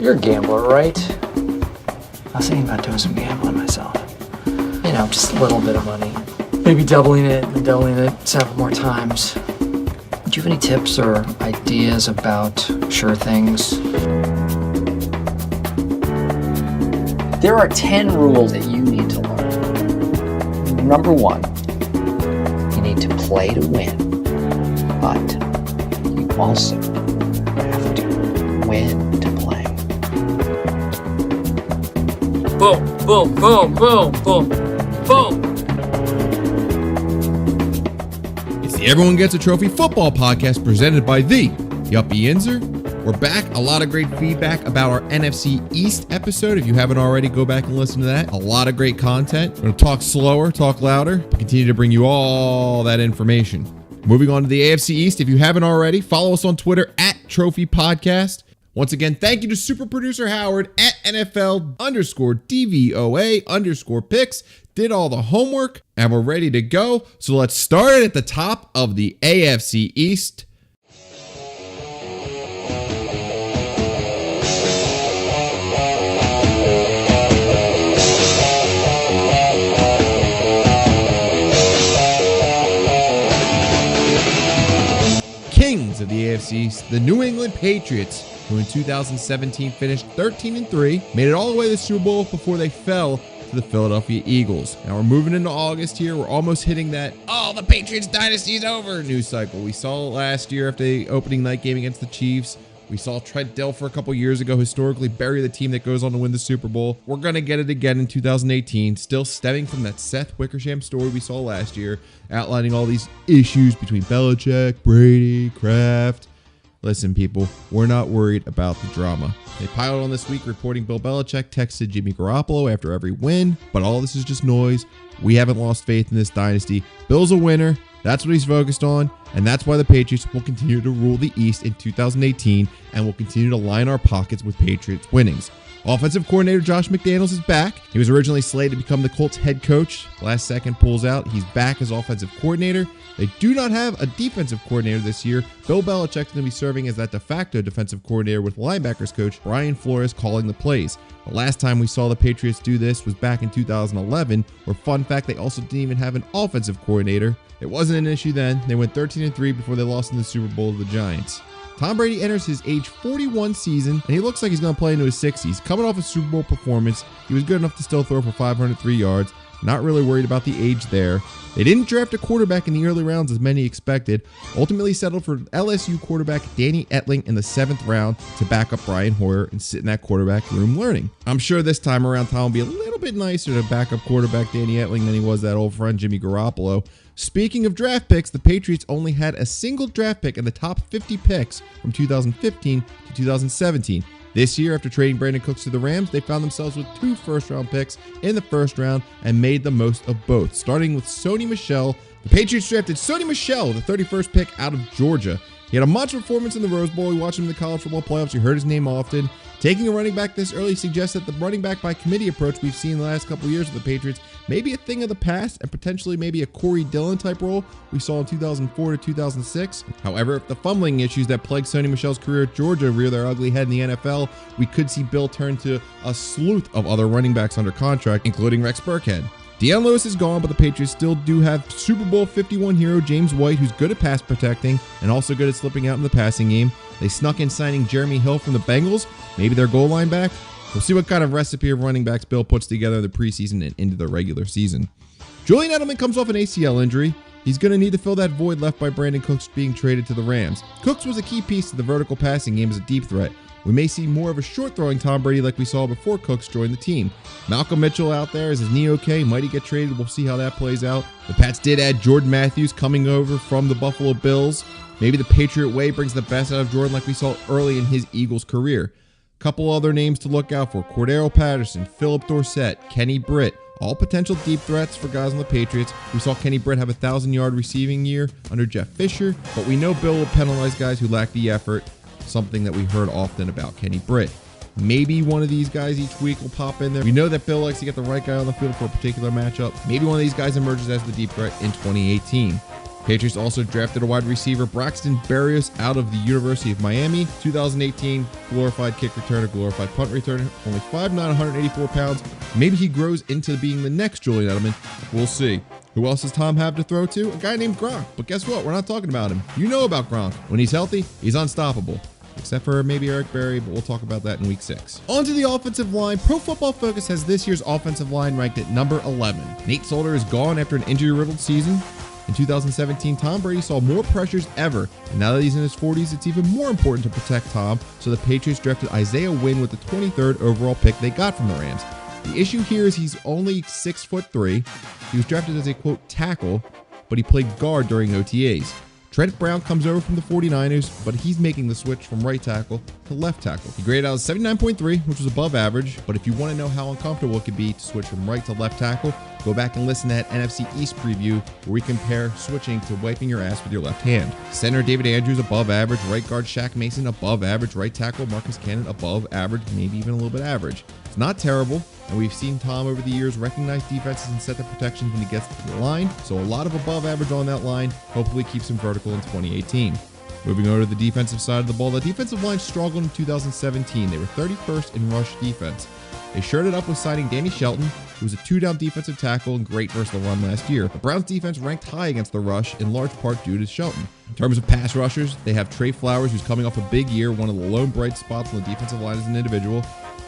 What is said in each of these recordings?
You're a gambler, right? I was thinking about doing some gambling myself. You know, just a little bit of money. Maybe doubling it and doubling it several more times. Do you have any tips or ideas about sure things? There are 10 rules that you need to learn. Number 1, you need to play to win, but you also have to win to play. Boom, boom, boom, boom, boom, boom. It's the Everyone Gets a Trophy football podcast presented by the Yuppie Inzer. We're back. A lot of great feedback about our NFC East episode. If you haven't already, go back and listen to that. A lot of great content. We're going to talk slower, talk louder, but continue to bring you all that information. Moving on to the AFC East. If you haven't already, follow us on Twitter at Trophy Podcast. Once again, thank you to super producer Howard at NFL_DVOA_picks. Did all the homework and we're ready to go. So let's start at the top of the AFC East. Kings of the AFC East, the New England Patriots, who in 2017 finished 13-3, made it all the way to the Super Bowl before they fell to the Philadelphia Eagles. Now we're moving into August here. We're almost hitting that, the Patriots dynasty is over news cycle. We saw it last year after the opening night game against the Chiefs. We saw Trent Dilfer a couple years ago historically bury the team that goes on to win the Super Bowl. We're going to get it again in 2018, still stemming from that Seth Wickersham story we saw last year, outlining all these issues between Belichick, Brady, Kraft. Listen, people, we're not worried about the drama. They piled on this week reporting Bill Belichick texted Jimmy Garoppolo after every win, but all this is just noise. We haven't lost faith in this dynasty. Bill's a winner. That's what he's focused on, and that's why the Patriots will continue to rule the East in 2018 and will continue to line our pockets with Patriots winnings. Offensive coordinator Josh McDaniels is back. He was originally slated to become the Colts head coach. Last second pulls out. He's back as offensive coordinator. They do not have a defensive coordinator this year. Bill Belichick's going to be serving as that de facto defensive coordinator with linebackers coach Brian Flores calling the plays. The last time we saw the Patriots do this was back in 2011, where, fun fact, they also didn't even have an offensive coordinator. It wasn't an issue then. They went 13-3 before they lost in the Super Bowl to the Giants. Tom Brady enters his age 41 season, and he looks like he's going to play into his 60s. Coming off a Super Bowl performance, he was good enough to still throw for 503 yards. Not really worried about the age there. They didn't draft a quarterback in the early rounds as many expected. Ultimately settled for LSU quarterback Danny Etling in the 7th round to back up Brian Hoyer and sit in that quarterback room learning. I'm sure this time around Tom will be a little bit nicer to back up quarterback Danny Etling than he was that old friend Jimmy Garoppolo. Speaking of draft picks, the Patriots only had a single draft pick in the top 50 picks from 2015 to 2017. This year, after trading Brandon Cooks to the Rams, they found themselves with 2 first-round picks in the first round and made the most of both. Starting with Sony Michel, the Patriots drafted Sony Michel, the 31st pick out of Georgia. He had a monster performance in the Rose Bowl. We watched him in the college football playoffs. You heard his name often. Taking a running back this early suggests that the running back by committee approach we've seen in the last couple of years with the Patriots may be a thing of the past and potentially maybe a Corey Dillon type role we saw in 2004 to 2006. However, if the fumbling issues that plagued Sony Michel's career at Georgia rear their ugly head in the NFL, we could see Bill turn to a sleuth of other running backs under contract, including Rex Burkhead. Deion Lewis is gone, but the Patriots still do have Super Bowl 51 hero James White, who's good at pass protecting and also good at slipping out in the passing game. They snuck in signing Jeremy Hill from the Bengals, maybe their goal line back. We'll see what kind of recipe of running backs Bill puts together in the preseason and into the regular season. Julian Edelman comes off an ACL injury. He's going to need to fill that void left by Brandon Cooks being traded to the Rams. Cooks was a key piece to the vertical passing game as a deep threat. We may see more of a short-throwing Tom Brady like we saw before Cooks joined the team. Malcolm Mitchell out there, is his knee okay? Might he get traded? We'll see how that plays out. The Pats did add Jordan Matthews coming over from the Buffalo Bills. Maybe the Patriot way brings the best out of Jordan like we saw early in his Eagles career. Couple other names to look out for: Cordero Patterson, Philip Dorsett, Kenny Britt. All potential deep threats for guys on the Patriots. We saw Kenny Britt have a 1,000-yard receiving year under Jeff Fisher, but we know Bill will penalize guys who lack the effort, something that we heard often about Kenny Britt. Maybe one of these guys each week will pop in there. We know that Bill likes to get the right guy on the field for a particular matchup. Maybe one of these guys emerges as the deep threat in 2018. Patriots also drafted a wide receiver, Braxton Berrios, out of the University of Miami. 2018, glorified kick returner, glorified punt returner, only 5'9", 184 pounds. Maybe he grows into being the next Julian Edelman. We'll see. Who else does Tom have to throw to? A guy named Gronk. But guess what? We're not talking about him. You know about Gronk. When he's healthy, he's unstoppable. Except for maybe Eric Berry, but we'll talk about that in week 6. On to the offensive line. Pro Football Focus has this year's offensive line ranked at number 11. Nate Solder is gone after an injury-riddled season. In 2017, Tom Brady saw more pressures ever, and now that he's in his 40s, it's even more important to protect Tom, so the Patriots drafted Isaiah Wynn with the 23rd overall pick they got from the Rams. The issue here is he's only 6'3". He was drafted as a, quote, tackle, but he played guard during OTAs. Trent Brown comes over from the 49ers, but he's making the switch from right tackle to left tackle. He graded out 79.3, which was above average, but if you want to know how uncomfortable it could be to switch from right to left tackle, go back and listen to that NFC East preview where we compare switching to wiping your ass with your left hand. Center David Andrews above average, right guard Shaq Mason above average, right tackle Marcus Cannon above average, maybe even a little bit average. It's not terrible, and we've seen Tom over the years recognize defenses and set the protections when he gets to the line, so a lot of above average on that line hopefully keeps him vertical in 2018. Moving over to the defensive side of the ball, the defensive line struggled in 2017. They were 31st in rush defense. They shored it up with signing Danny Shelton, who was a 2-down defensive tackle and great versus the run last year. The Browns defense ranked high against the rush, in large part due to Shelton. In terms of pass rushers, they have Trey Flowers, who's coming off a big year, one of the lone bright spots on the defensive line as an individual.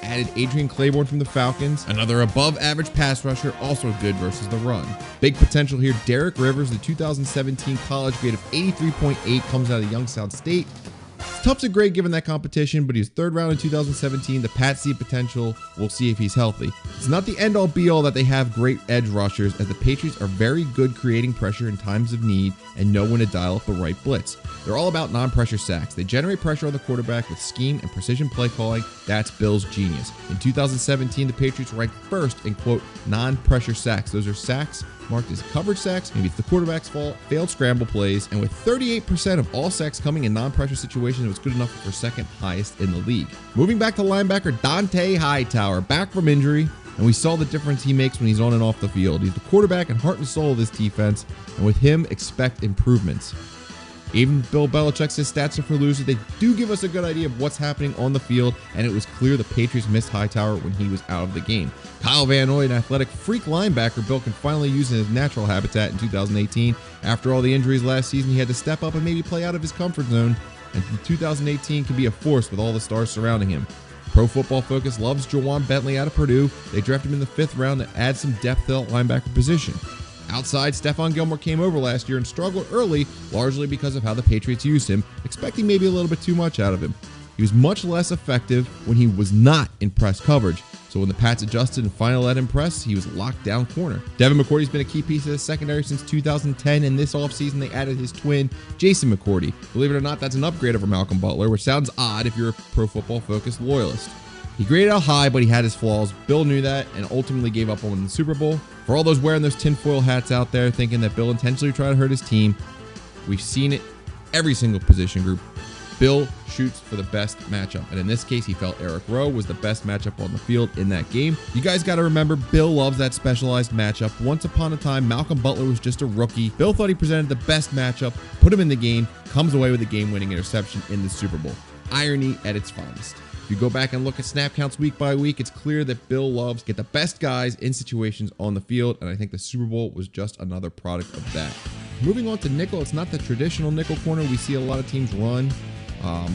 Added Adrian Claiborne from the Falcons, another above-average pass rusher, also good versus the run. Big potential here, Derek Rivers, the 2017 college grade of 83.8, comes out of Youngstown State. It's tough to grade given that competition, but he was 3rd round in 2017. The Pats see potential. We'll see if he's healthy. It's not the end-all be-all that they have great edge rushers, as the Patriots are very good creating pressure in times of need and know when to dial up the right blitz. They're all about non-pressure sacks. They generate pressure on the quarterback with scheme and precision play calling. That's Bill's genius. In 2017, the Patriots ranked 1st in, quote, non-pressure sacks. Those are sacks marked as coverage sacks, maybe it's the quarterback's fault, failed scramble plays, and with 38% of all sacks coming in non-pressure situations, it was good enough for 2nd highest in the league. Moving back to linebacker Dante Hightower, back from injury, and we saw the difference he makes when he's on and off the field. He's the quarterback and heart and soul of this defense, and with him, expect improvements. Even Bill Belichick says stats are for losers. They do give us a good idea of what's happening on the field, and it was clear the Patriots missed Hightower when he was out of the game. Kyle Van Noy, an athletic freak linebacker Bill can finally use in his natural habitat in 2018. After all the injuries last season, he had to step up and maybe play out of his comfort zone, and 2018 can be a force with all the stars surrounding him. Pro Football Focus loves Jawan Bentley out of Purdue. They drafted him in the 5th round to add some depth to the linebacker position. Outside, Stephon Gilmore came over last year and struggled early, largely because of how the Patriots used him, expecting maybe a little bit too much out of him. He was much less effective when he was not in press coverage, so when the Pats adjusted and finally let him press, he was locked down corner. Devin McCourty's been a key piece of the secondary since 2010, and this offseason they added his twin, Jason McCourty. Believe it or not, that's an upgrade over Malcolm Butler, which sounds odd if you're a Pro Football Focus loyalist. He graded out high, but he had his flaws. Bill knew that and ultimately gave up on him in the Super Bowl. For all those wearing those tinfoil hats out there thinking that Bill intentionally tried to hurt his team, we've seen it every single position group. Bill shoots for the best matchup, and in this case, he felt Eric Rowe was the best matchup on the field in that game. You guys got to remember, Bill loves that specialized matchup. Once upon a time, Malcolm Butler was just a rookie. Bill thought he presented the best matchup, put him in the game, comes away with a game-winning interception in the Super Bowl. Irony at its finest. If you go back and look at snap counts week by week, it's clear that Bill loves to get the best guys in situations on the field, and I think the Super Bowl was just another product of that. Moving on to nickel, it's not the traditional nickel corner we see a lot of teams run.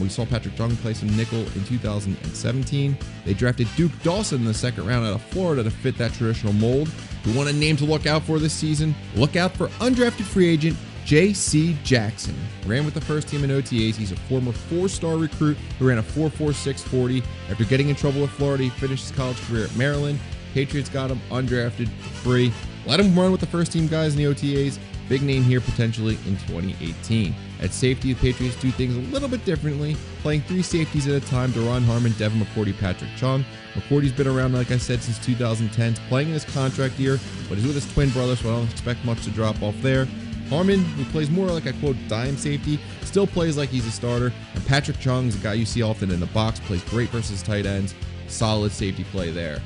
We saw Patrick Chung play some nickel in 2017. They drafted Duke Dawson in the 2nd round out of Florida to fit that traditional mold. If you want a name to look out for this season, look out for undrafted free agent J.C. Jackson. Ran with the first team in OTAs. He's a former 4-star recruit who ran a 4.46 40. After getting in trouble with Florida, he finished his college career at Maryland. Patriots got him undrafted, free. Let him run with the first team guys in the OTAs. Big name here potentially in 2018. At safety, the Patriots do things a little bit differently, playing 3 safeties at a time: Deron Harmon, Devin McCourty, Patrick Chung. McCourty's been around, like I said, since 2010, playing in his contract year, but he's with his twin brother, so I don't expect much to drop off there. Harmon, who plays more like a, quote, dime safety, still plays like he's a starter. And Patrick Chung is a guy you see often in the box, plays great versus tight ends. Solid safety play there.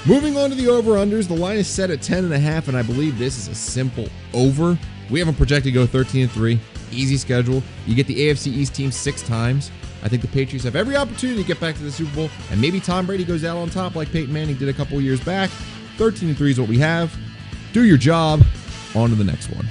Moving on to the over-unders, the line is set at 10.5, and I believe this is a simple over. We have them projected to go 13-3. Easy schedule. You get the AFC East team 6 times. I think the Patriots have every opportunity to get back to the Super Bowl, and maybe Tom Brady goes out on top like Peyton Manning did a couple of years back. 13-3 is what we have. Do your job. On to the next one.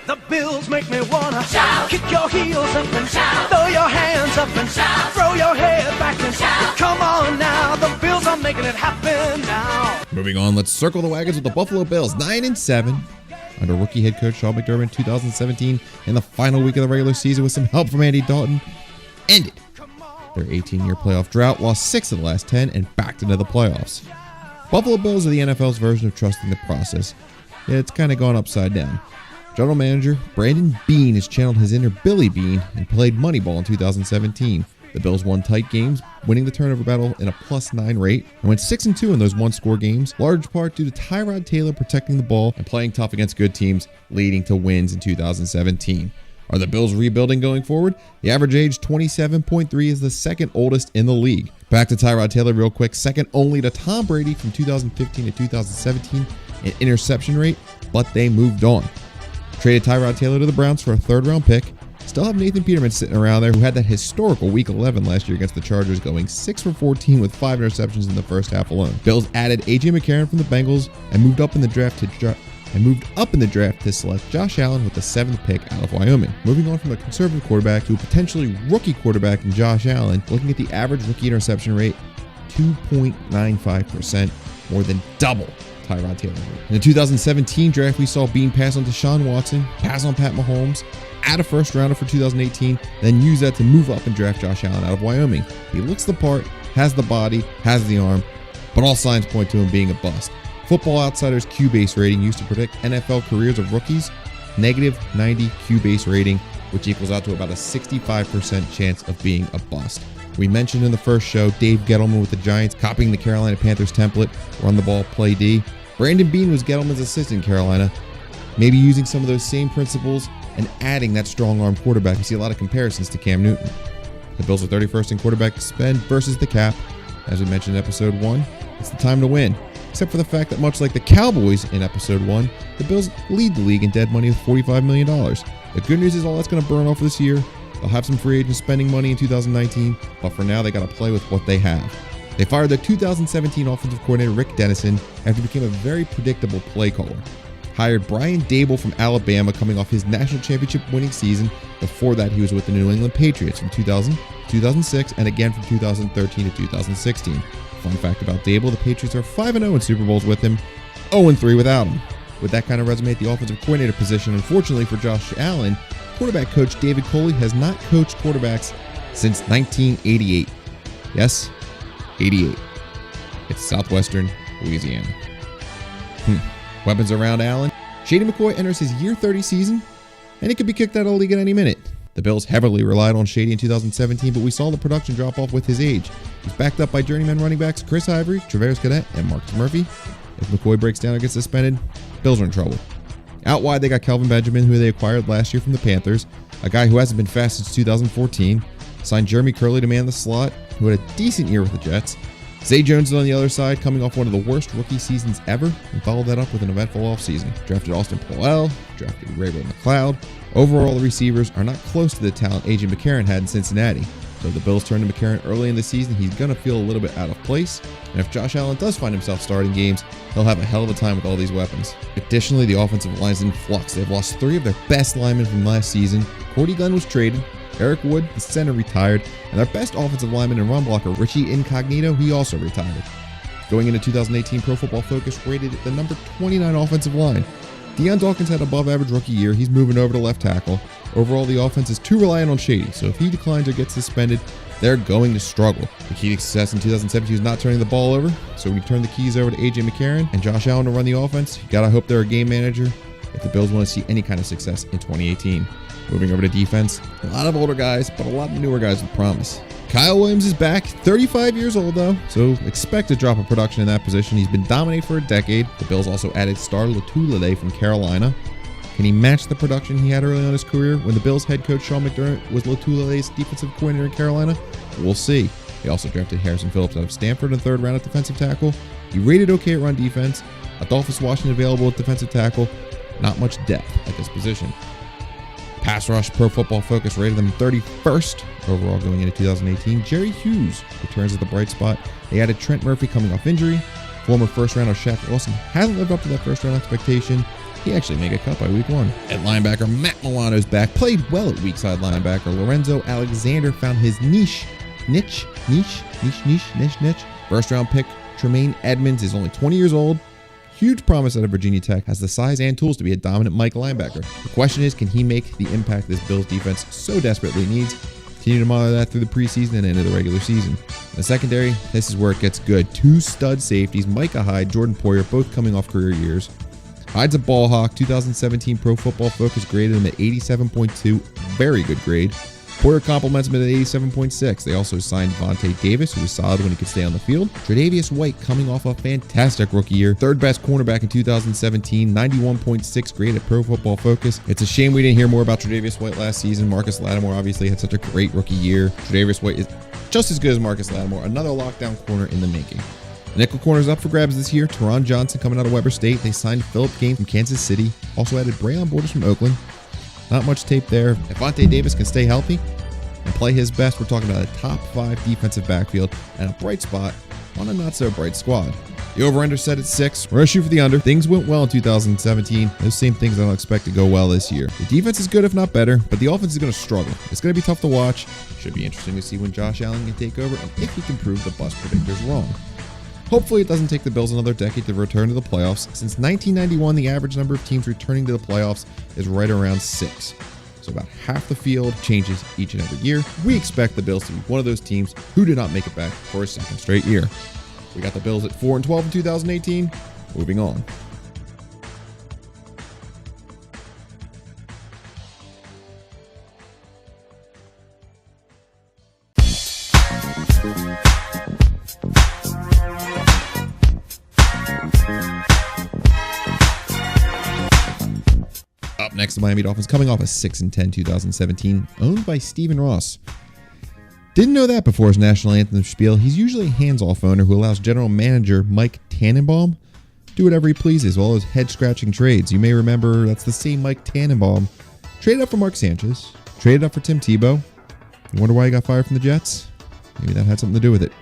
The Bills make me wanna shout. Kick your heels up and shout. Throw your hands up and shout. Throw your head back and shout. Come on now, the Bills are making it happen now. Moving on, let's circle the wagons with the Buffalo Bills, 9-7 under rookie head coach Sean McDermott in 2017. In the final week of the regular season, with some help from Andy Dalton, ended their 18-year playoff drought, lost 6 of the last 10, and backed into the playoffs. Buffalo Bills are the NFL's version of trusting the process. It's kind of gone upside down. General manager Brandon Beane has channeled his inner Billy Beane and played Moneyball in 2017. The Bills won tight games, winning the turnover battle in a +9 rate, and went 6-2 in those one-score games, large part due to Tyrod Taylor protecting the ball and playing tough against good teams, leading to wins in 2017. Are the Bills rebuilding going forward? The average age, 27.3, is the second oldest in the league. Back to Tyrod Taylor real quick, second only to Tom Brady from 2015 to 2017 in interception rate, but they moved on. Traded Tyrod Taylor to the Browns for a 3rd-round pick. Still have Nathan Peterman sitting around there, who had that historical Week 11 last year against the Chargers, going 6 for 14 with 5 interceptions in the first half alone. Bills added A.J. McCarron from the Bengals and moved up in the draft to select Josh Allen with the 7th pick out of Wyoming. Moving on from a conservative quarterback to a potentially rookie quarterback in Josh Allen, looking at the average rookie interception rate, 2.95%, more than double Tyrod Taylor. In the 2017 draft, we saw Beane pass on Deshaun Watson, pass on Pat Mahomes, add a first rounder for 2018, then use that to move up and draft Josh Allen out of Wyoming. He looks the part, has the body, has the arm, but all signs point to him being a bust. Football Outsiders Q-base rating used to predict NFL careers of rookies, -90 Q-base rating, which equals out to about a 65% chance of being a bust. We mentioned in the first show Dave Gettleman with the Giants copying the Carolina Panthers template, run the ball, play D. Brandon Beane was Gettleman's assistant in Carolina, maybe using some of those same principles and adding that strong-arm quarterback. You see a lot of comparisons to Cam Newton. The Bills are 31st in quarterback spend versus the cap. As we mentioned in episode 1, it's the time to win. Except for the fact that much like the Cowboys in episode 1, the Bills lead the league in dead money with $45 million. The good news is all that's going to burn off this year. They'll have some free agents spending money in 2019, but for now they got to play with what they have. They fired their 2017 offensive coordinator Rick Dennison after he became a very predictable play caller. Hired Brian Dable from Alabama coming off his national championship winning season. Before that, he was with the New England Patriots from 2000 to 2006 and again from 2013 to 2016. Fun fact about Dable, the Patriots are 5-0 in Super Bowls with him, 0-3 without him. With that kind of resume at the offensive coordinator position, unfortunately for Josh Allen, quarterback coach David Culley has not coached quarterbacks since 1988. Yes, 88. It's southwestern Louisiana. Weapons around Allen. Shady McCoy enters his year 30 season, and he could be kicked out of the league at any minute. The Bills heavily relied on Shady in 2017, but we saw the production drop off with his age. He's backed up by journeyman running backs Chris Ivory, Travaris Cadet, and Marcus Murphy. If McCoy breaks down or gets suspended, Bills are in trouble. Out wide, they got Kelvin Benjamin, who they acquired last year from the Panthers, a guy who hasn't been fast since 2014. Signed Jeremy Curley to man the slot, who had a decent year with the Jets. Zay Jones is on the other side, coming off one of the worst rookie seasons ever, and followed that up with an eventful offseason. Drafted Austin Powell, drafted Ray McLeod. Overall, the receivers are not close to the talent A.J. McCarron had in Cincinnati. So if the Bills turn to McCarron early in the season, he's going to feel a little bit out of place. And if Josh Allen does find himself starting games, he'll have a hell of a time with all these weapons. Additionally, the offensive line is in flux. They've lost 3 of their best linemen from last season. Cordy Glenn was traded. Eric Wood, the center, retired. And their best offensive lineman and run blocker, Richie Incognito, he also retired. Going into 2018, Pro Football Focus rated it the number 29 offensive line. Deion Dawkins had above average rookie year. He's moving over to left tackle. Overall, the offense is too reliant on Shady, so if he declines or gets suspended, they're going to struggle. The key to success in 2017 is not turning the ball over, so when you turn the keys over to A.J. McCarron and Josh Allen to run the offense, you gotta hope they're a game manager if the Bills want to see any kind of success in 2018. Moving over to defense, a lot of older guys, but a lot of newer guys with promise. Kyle Williams is back, 35 years old though, so expect a drop of production in that position. He's been dominating for a decade. The Bills also added Star Lotulelei from Carolina. Can he match the production he had early on in his career when the Bills head coach Sean McDermott was Lotulelei's defensive coordinator in Carolina? We'll see. They also drafted Harrison Phillips out of Stanford in the 3rd round at defensive tackle. He rated okay at run defense. Adolphus Washington available at defensive tackle. Not much depth at this position. Pass rush, Pro Football Focus rated them 31st overall going into 2018. Jerry Hughes returns at the bright spot. They added Trent Murphy coming off injury. Former first rounder Shaq Wilson hasn't lived up to that first round expectation. He actually made a cut by week 1. At linebacker, Matt Milano's back. Played well at weak side linebacker. Lorenzo Alexander found his niche. First round pick, Tremaine Edmonds is only 20 years old. Huge promise out of Virginia Tech, has the size and tools to be a dominant Mike linebacker. The question is, can he make the impact this Bills defense so desperately needs? Continue to monitor that through the preseason and into the regular season. In the secondary, this is where it gets good. 2 stud safeties, Micah Hyde, Jordan Poyer, both coming off career years. Hyde's a ball hawk. 2017 Pro Football Focus graded him at 87.2, very good grade. Poyer compliments him at 87.6. They also signed Vontae Davis, who was solid when he could stay on the field. Tre'Davious White coming off a fantastic rookie year. 3rd best cornerback in 2017, 91.6 grade at Pro Football Focus. It's a shame we didn't hear more about Tre'Davious White last season. Marcus Lattimore obviously had such a great rookie year. Tre'Davious White is just as good as Marcus Lattimore. Another lockdown corner in the making. The nickel corner's up for grabs this year. Teron Johnson coming out of Weber State. They signed Philip Gaines from Kansas City. Also added Braylon Borders from Oakland. Not much tape there. If Vontae Davis can stay healthy and play his best, we're talking about a top 5 defensive backfield and a bright spot on a not so bright squad. The over-under set at 6. We're going to shoot for the under. Things went well in 2017. Those same things I don't expect to go well this year. The defense is good, if not better, but the offense is going to struggle. It's going to be tough to watch. Should be interesting to see when Josh Allen can take over and if he can prove the bust predictors wrong. Hopefully it doesn't take the Bills another decade to return to the playoffs. Since 1991, the average number of teams returning to the playoffs is right around 6. So about half the field changes each and every year. We expect the Bills to be one of those teams who did not make it back for a 2nd straight year. We got the Bills at 4-12 in 2018. Moving on. Up next, the Miami Dolphins coming off a 6-10 2017, owned by Stephen Ross. Didn't know that before his national anthem spiel. He's usually a hands-off owner who allows general manager Mike Tannenbaum do whatever he pleases, all those head-scratching trades. You may remember that's the same Mike Tannenbaum traded up for Mark Sanchez, traded up for Tim Tebow. You wonder why he got fired from the Jets? Maybe that had something to do with it.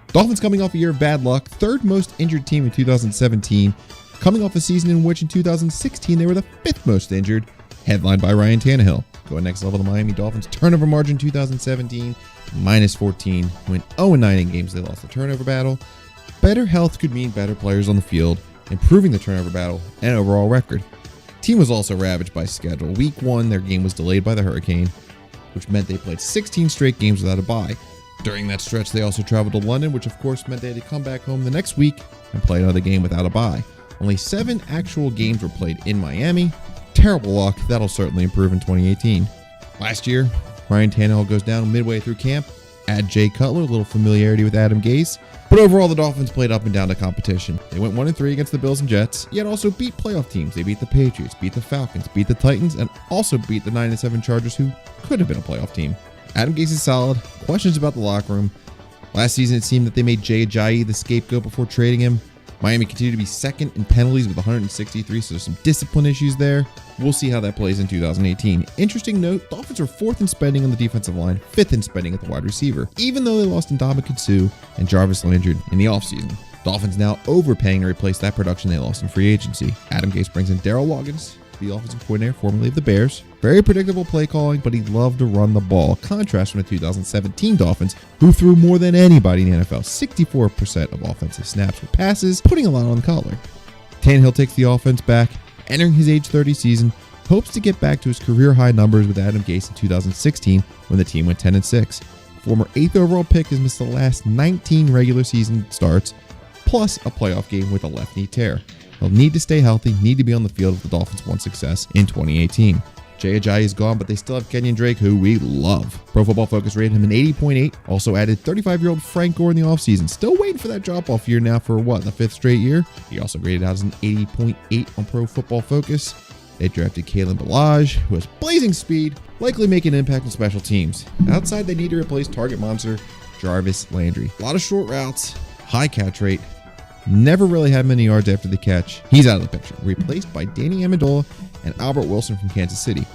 Dolphins coming off a year of bad luck, 3rd most injured team in 2017, coming off a season in which in 2016 they were the 5th most injured, headlined by Ryan Tannehill. Going next level, the Miami Dolphins turnover margin 2017, -14, went 0-9 in games they lost the turnover battle. Better health could mean better players on the field, improving the turnover battle and overall record. Team was also ravaged by schedule. Week 1, their game was delayed by the hurricane, which meant they played 16 straight games without a bye. During that stretch, they also traveled to London, which of course meant they had to come back home the next week and play another game without a bye. Only 7 actual games were played in Miami. Terrible luck. That'll certainly improve in 2018. Last year, Ryan Tannehill goes down midway through camp. Add Jay Cutler, a little familiarity with Adam Gase. But overall, the Dolphins played up and down to competition. They went 1-3 against the Bills and Jets, yet also beat playoff teams. They beat the Patriots, beat the Falcons, beat the Titans, and also beat the 9-7 Chargers, who could have been a playoff team. Adam Gase is solid. Questions about the locker room. Last season, it seemed that they made Jay Ajayi the scapegoat before trading him. Miami continued to be 2nd in penalties with 163, so there's some discipline issues there. We'll see how that plays in 2018. Interesting note, Dolphins were 4th in spending on the defensive line, 5th in spending at the wide receiver, even though they lost Ndamukong Suh and Jarvis Landry in the offseason. Dolphins now overpaying to replace that production they lost in free agency. Adam Gase brings in Darryl Loggins, the offensive coordinator formerly of the Bears. Very predictable play calling, but he loved to run the ball. Contrast from the 2017 Dolphins, who threw more than anybody in the NFL. 64% of offensive snaps were passes, putting a lot on the collar. Tannehill takes the offense back, entering his age 30 season, hopes to get back to his career high numbers with Adam Gase in 2016 when the team went 10-6. Former 8th overall pick has missed the last 19 regular season starts, plus a playoff game with a left knee tear. They'll need to stay healthy, need to be on the field if the Dolphins want success in 2018. Jay Ajayi is gone, but they still have Kenyon Drake, who we love. Pro Football Focus rated him an 80.8. Also added 35-year-old Frank Gore in the offseason. Still waiting for that drop-off year now for what, the 5th straight year? He also graded out as an 80.8 on Pro Football Focus. They drafted Kalen Ballage, who has blazing speed, likely make an impact on special teams. Outside, they need to replace target monster Jarvis Landry. A lot of short routes, high catch rate, never really had many yards after the catch. He's out of the picture, replaced by Danny Amendola and Albert Wilson from Kansas City.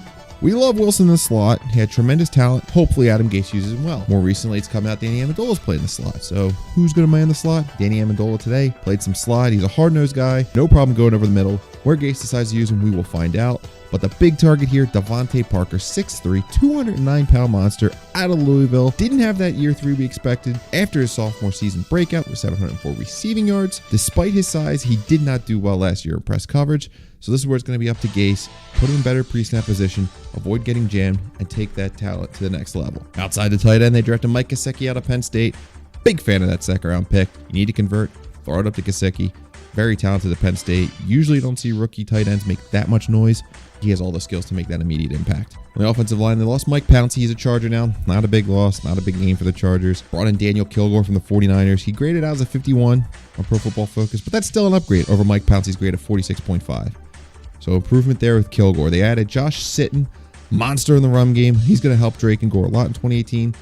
We love Wilson in the slot. He had tremendous talent. Hopefully Adam Gase uses him well. More recently, it's come out Danny Amendola's played in the slot. So who's going to man the slot? Danny Amendola today. Played some slot. He's a hard-nosed guy. No problem going over the middle. Where Gase decides to use him, we will find out. But the big target here, Devontae Parker, 6'3", 209-pound monster out of Louisville. Didn't have that year 3 we expected after his sophomore season breakout with 704 receiving yards. Despite his size, he did not do well last year in press coverage. So this is where it's going to be up to Gase. Put him in better pre-snap position, avoid getting jammed, and take that talent to the next level. Outside the tight end, they drafted Mike Gesicki out of Penn State. Big fan of that second-round pick. You need to convert, throw it up to Gesicki. Very talented at Penn State. Usually you don't see rookie tight ends make that much noise. He has all the skills to make that immediate impact. On the offensive line, they lost Mike Pouncey. He's a Charger now. Not a big loss, not a big game for the Chargers. Brought in Daniel Kilgore from the 49ers. He graded out as a 51 on Pro Football Focus, but that's still an upgrade over Mike Pouncey's grade of 46.5. So improvement there with Kilgore. They added Josh Sitton, monster in the run game. He's going to help Drake and Gore a lot in 2018.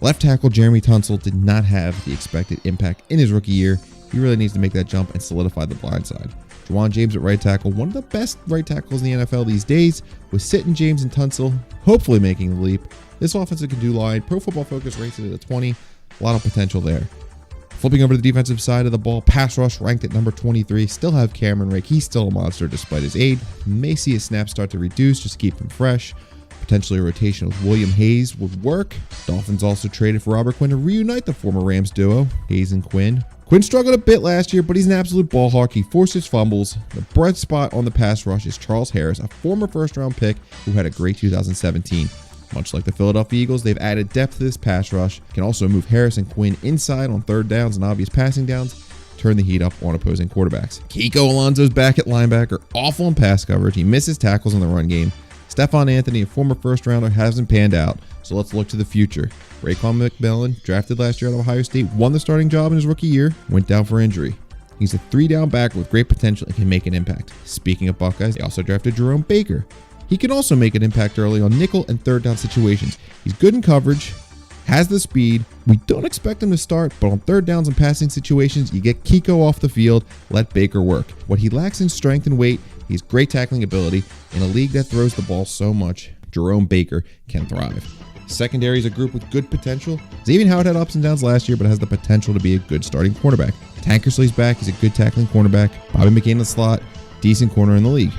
Left tackle Jeremy Tunsil did not have the expected impact in his rookie year. He really needs to make that jump and solidify the blind side. Juwan James at right tackle, one of the best right tackles in the NFL these days, with Sitton, James, and Tunsil hopefully making the leap. This offensive can do line. Pro Football Focus rates it at a 20. A lot of potential there. Flipping over to the defensive side of the ball, pass rush ranked at number 23. Still have Cameron Rake. He's still a monster despite his age. May see his snaps start to reduce just to keep him fresh. Potentially a rotation with William Hayes would work. Dolphins also traded for Robert Quinn to reunite the former Rams duo, Hayes and Quinn. Quinn struggled a bit last year, but he's an absolute ball hawk. He forces fumbles. The bright spot on the pass rush is Charles Harris, a former first-round pick who had a great 2017. Much like the Philadelphia Eagles, they've added depth to this pass rush. Can also move Harris and Quinn inside on third downs and obvious passing downs. Turn the heat up on opposing quarterbacks. Kiko Alonso's back at linebacker, awful in pass coverage. He misses tackles in the run game. Stephon Anthony, a former first-rounder, hasn't panned out. So let's look to the future. Raekwon McMillan, drafted last year out of Ohio State, won the starting job in his rookie year, went down for injury. He's a 3-down backer with great potential and can make an impact. Speaking of Buckeyes, they also drafted Jerome Baker. He can also make an impact early on nickel and third down situations. He's good in coverage, has the speed. We don't expect him to start, but on third downs and passing situations, you get Kiko off the field, let Baker work. What he lacks in strength and weight, he has great tackling ability. In a league that throws the ball so much, Jerome Baker can thrive. Secondary is a group with good potential. Xavier Howard had ups and downs last year, but has the potential to be a good starting cornerback. Tankersley's back. He's a good tackling cornerback. Bobby McCain in the slot, decent corner in the league.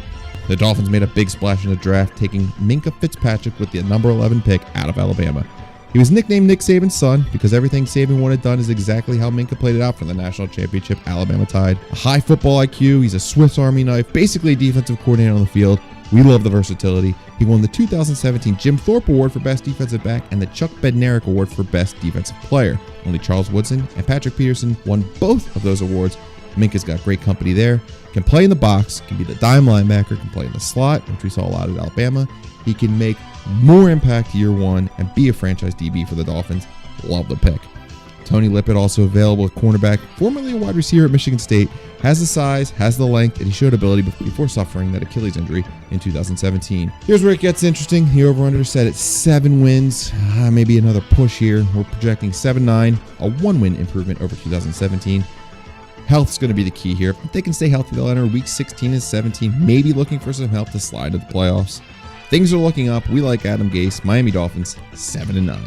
The Dolphins made a big splash in the draft, taking Minkah Fitzpatrick with the number 11 pick out of Alabama. He was nicknamed Nick Saban's son because everything Saban wanted done is exactly how Minkah played it out for the national championship Alabama Tide. A high football IQ, he's a Swiss Army knife, basically a defensive coordinator on the field. We love the versatility. He won the 2017 Jim Thorpe Award for Best Defensive Back and the Chuck Bednarik Award for Best Defensive Player. Only Charles Woodson and Patrick Peterson won both of those awards. Minkah's got great company there. Can play in the box, can be the dime linebacker, can play in the slot, which we saw a lot at Alabama. He can make more impact year one and be a franchise DB for the Dolphins. Love the pick. Tony Lippett, also available at cornerback, formerly a wide receiver at Michigan State, has the size, has the length, and he showed ability before suffering that Achilles injury in 2017. Here's where it gets interesting. The over-under set at 7 wins. Maybe another push here. We're projecting 7-9, a 1-win improvement over 2017. Health's going to be the key here. If they can stay healthy, they'll enter week 16 and 17, maybe looking for some help to slide to the playoffs. Things are looking up. We like Adam Gase. Miami Dolphins, 7-9.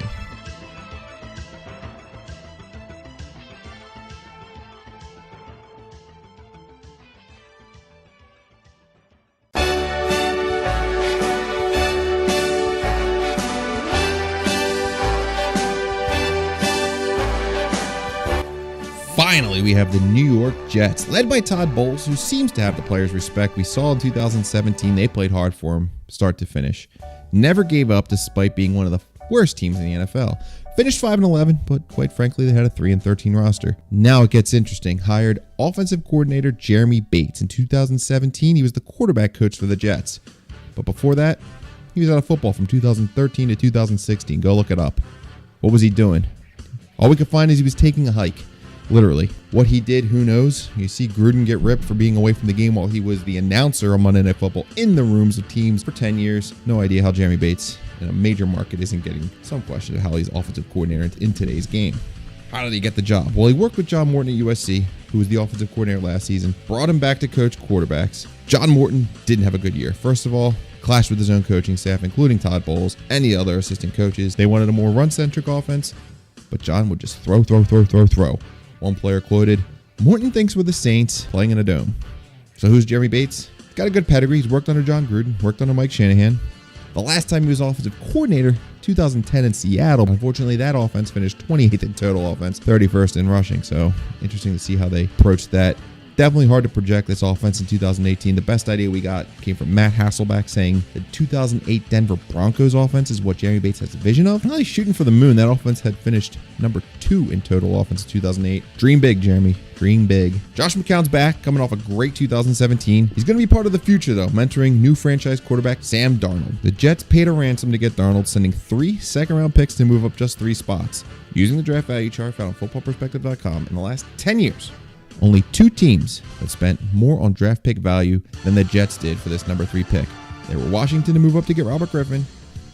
Finally, we have the New York Jets, led by Todd Bowles, who seems to have the players' respect we saw in 2017. They played hard for him, start to finish. Never gave up despite being one of the worst teams in the NFL. Finished 5-11, but quite frankly, they had a 3-13 roster. Now it gets interesting. Hired offensive coordinator Jeremy Bates. In 2017, he was the quarterback coach for the Jets. But before that, he was out of football from 2013 to 2016. Go look it up. What was he doing? All we could find is he was taking a hike. Literally. What he did, who knows? You see Gruden get ripped for being away from the game while he was the announcer on Monday Night Football in the rooms of teams for 10 years. No idea how Jeremy Bates in a major market isn't getting some question of how he's offensive coordinator in today's game. How did he get the job? Well, he worked with John Morton at USC, who was the offensive coordinator last season, brought him back to coach quarterbacks. John Morton didn't have a good year. First of all, clashed with his own coaching staff, including Todd Bowles and the other assistant coaches. They wanted a more run-centric offense, but John would just throw. One player quoted, "Morton thinks we're the Saints playing in a dome." So who's Jeremy Bates? He's got a good pedigree. He's worked under John Gruden, worked under Mike Shanahan. The last time he was offensive coordinator, 2010 in Seattle. Unfortunately, that offense finished 28th in total offense, 31st in rushing. So interesting to see how they approached that. Definitely hard to project this offense in 2018. The best idea we got came from Matt Hasselbeck saying the 2008 Denver Broncos offense is what Jeremy Bates has a vision of. Really shooting for the moon. That offense had finished number 2 in total offense in 2008. Dream big, Jeremy. Dream big. Josh McCown's back, coming off a great 2017. He's going to be part of the future, though, mentoring new franchise quarterback Sam Darnold. The Jets paid a ransom to get Darnold, sending 3 second-round picks to move up just 3 spots. Using the draft value chart found on footballperspective.com, in the last 10 years, only 2 teams have spent more on draft pick value than the Jets did for this number 3 pick. They were Washington to move up to get Robert Griffin,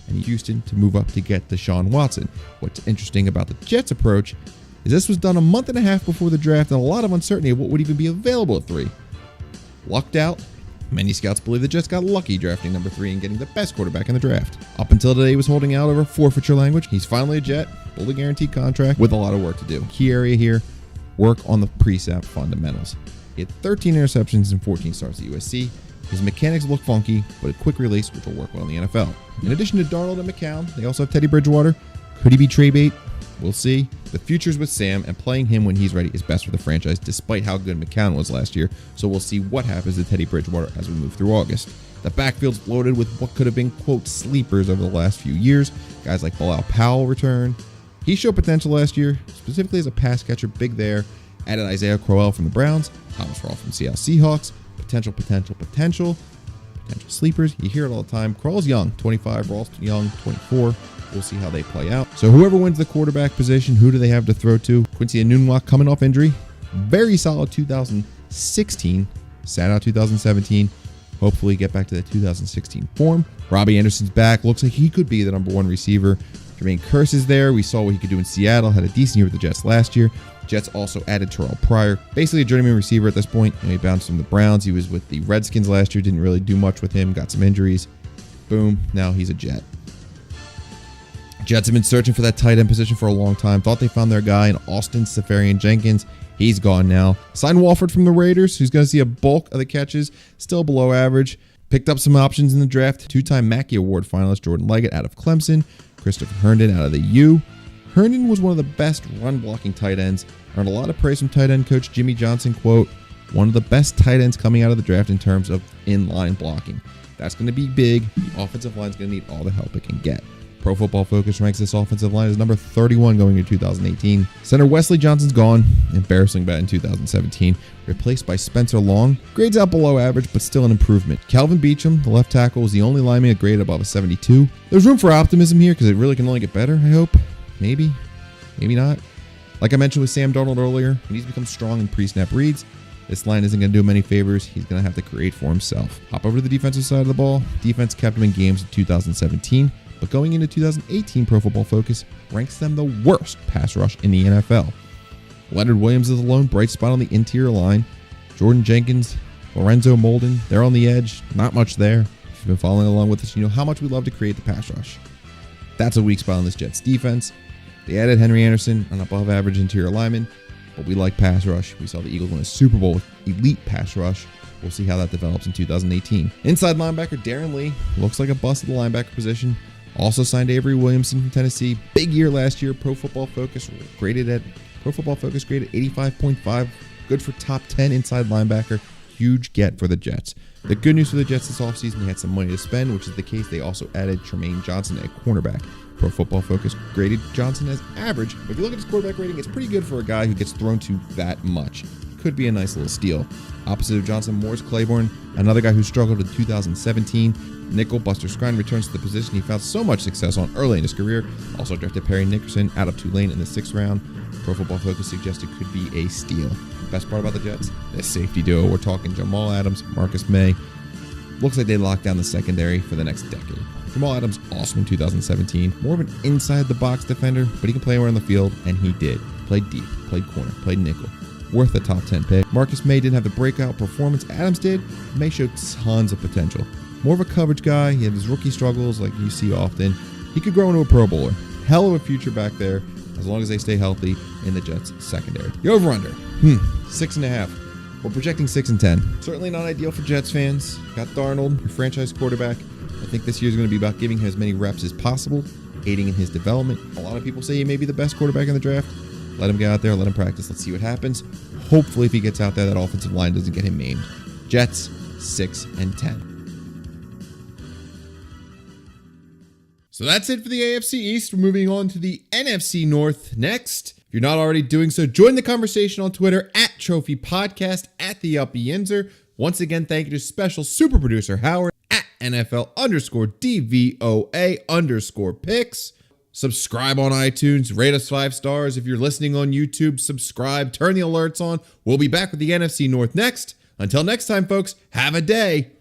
and Houston to move up to get Deshaun Watson. What's interesting about the Jets' approach is this was done a month and a half before the draft, and a lot of uncertainty of what would even be available at 3. Lucked out. Many scouts believe the Jets got lucky drafting number 3 and getting the best quarterback in the draft. Up until today, he was holding out over forfeiture language. He's finally a Jet, fully guaranteed contract with a lot of work to do. Key area here, work on the pre-snap fundamentals. He had 13 interceptions and 14 starts at USC. His mechanics look funky, but a quick release, which will work well in the NFL. In addition to Darnold and McCown, they also have Teddy Bridgewater. Could he be trade bait? We'll see. The future's with Sam, and playing him when he's ready is best for the franchise, despite how good McCown was last year. So we'll see what happens to Teddy Bridgewater as we move through August. The backfield's loaded with what could have been, quote, sleepers over the last few years. Guys like Bilal Powell return. He showed potential last year, specifically as a pass catcher, big there. Added Isaiah Crowell from the Browns, Thomas Rawls from Seattle Seahawks. Potential sleepers. You hear it all the time. Crowell's young, 25. Rawls young, 24. We'll see how they play out. So whoever wins the quarterback position, who do they have to throw to? Quincy Enunwa coming off injury. Very solid 2016. Sat out 2017. Hopefully get back to the 2016 form. Robbie Anderson's back. Looks like he could be the number 1 receiver. Jermaine Kearse is there. We saw what he could do in Seattle. Had a decent year with the Jets last year. Jets also added Terrell Pryor. Basically a journeyman receiver at this point. He bounced from the Browns. He was with the Redskins last year. Didn't really do much with him. Got some injuries. Boom. Now he's a Jet. Jets have been searching for that tight end position for a long time. Thought they found their guy in Austin Seferian-Jenkins. He's gone now. Signed Walford from the Raiders, who's going to see a bulk of the catches. Still below average. Picked up some options in the draft. 2-time Mackey Award finalist Jordan Leggett out of Clemson. Christopher Herndon out of the U. Herndon was one of the best run-blocking tight ends. Earned a lot of praise from tight end coach Jimmy Johnson. Quote, one of the best tight ends coming out of the draft in terms of in-line blocking. That's going to be big. The offensive line's going to need all the help it can get. Pro Football Focus ranks this offensive line as number 31 going into 2018. Center Wesley Johnson's gone. Embarrassing bad in 2017. Replaced by Spencer Long. Grades out below average, but still an improvement. Calvin Beachum, the left tackle, was the only lineman to grade above a 72. There's room for optimism here because it really can only get better, I hope. Maybe. Maybe not. Like I mentioned with Sam Darnold earlier, he needs to become strong in pre-snap reads. This line isn't going to do him any favors. He's going to have to create for himself. Hop over to the defensive side of the ball. Defense kept him in games in 2017. But going into 2018, Pro Football Focus ranks them the worst pass rush in the NFL. Leonard Williams is a lone bright spot on the interior line. Jordan Jenkins, Lorenzo Molden, they're on the edge. Not much there. If you've been following along with us, you know how much we love to create the pass rush. That's a weak spot on this Jets defense. They added Henry Anderson, an above-average interior lineman, but we like pass rush. We saw the Eagles win a Super Bowl with elite pass rush. We'll see how that develops in 2018. Inside linebacker Darren Lee looks like a bust at the linebacker position. Also signed Avery Williamson from Tennessee. Big year last year. Pro Football Focus graded 85.5. Good for top 10 inside linebacker. Huge get for the Jets. The good news for the Jets this offseason, they had some money to spend, which is the case. They also added Tremaine Johnson at cornerback. Pro Football Focus graded Johnson as average. But if you look at his quarterback rating, it's pretty good for a guy who gets thrown to that much. Could be a nice little steal. Opposite of Johnson, Morris Claiborne, another guy who struggled in 2017. Nickel Buster Skrine returns to the position he found so much success on early in his career. Also drafted Perry Nickerson out of Tulane in the 6th round. Pro Football Focus suggested could be a steal. Best part about the Jets? This safety duo. We're talking Jamal Adams, Marcus May. Looks like they locked down the secondary for the next decade. Jamal Adams, awesome in 2017. More of an inside-the-box defender, but he can play around the field, and he did. Played deep, played corner, played nickel. Worth a top 10 pick. Marcus May didn't have the breakout performance Adams did. May showed tons of potential. More of a coverage guy. He had his rookie struggles like you see often. He could grow into a Pro Bowler. Hell of a future back there, as long as they stay healthy in the Jets secondary. The over-under, 6.5. We're projecting 6-10. Certainly not ideal for Jets fans. Got Darnold, your franchise quarterback. I think this year's going to be about giving him as many reps as possible, aiding in his development. A lot of people say he may be the best quarterback in the draft. Let him get out there, let him practice. Let's see what happens. Hopefully, if he gets out there, that offensive line doesn't get him maimed. Jets, 6-10. So that's it for the AFC East. We're moving on to the NFC North next. If you're not already doing so, join the conversation on Twitter at Trophy Podcast at the Uppy Yinzer. Once again, thank you to special super producer Howard at NFL_DVOA_picks. Subscribe on iTunes, rate us 5 stars. If you're listening on YouTube, subscribe, turn the alerts on. We'll be back with the NFC North next. Until next time, folks, have a day.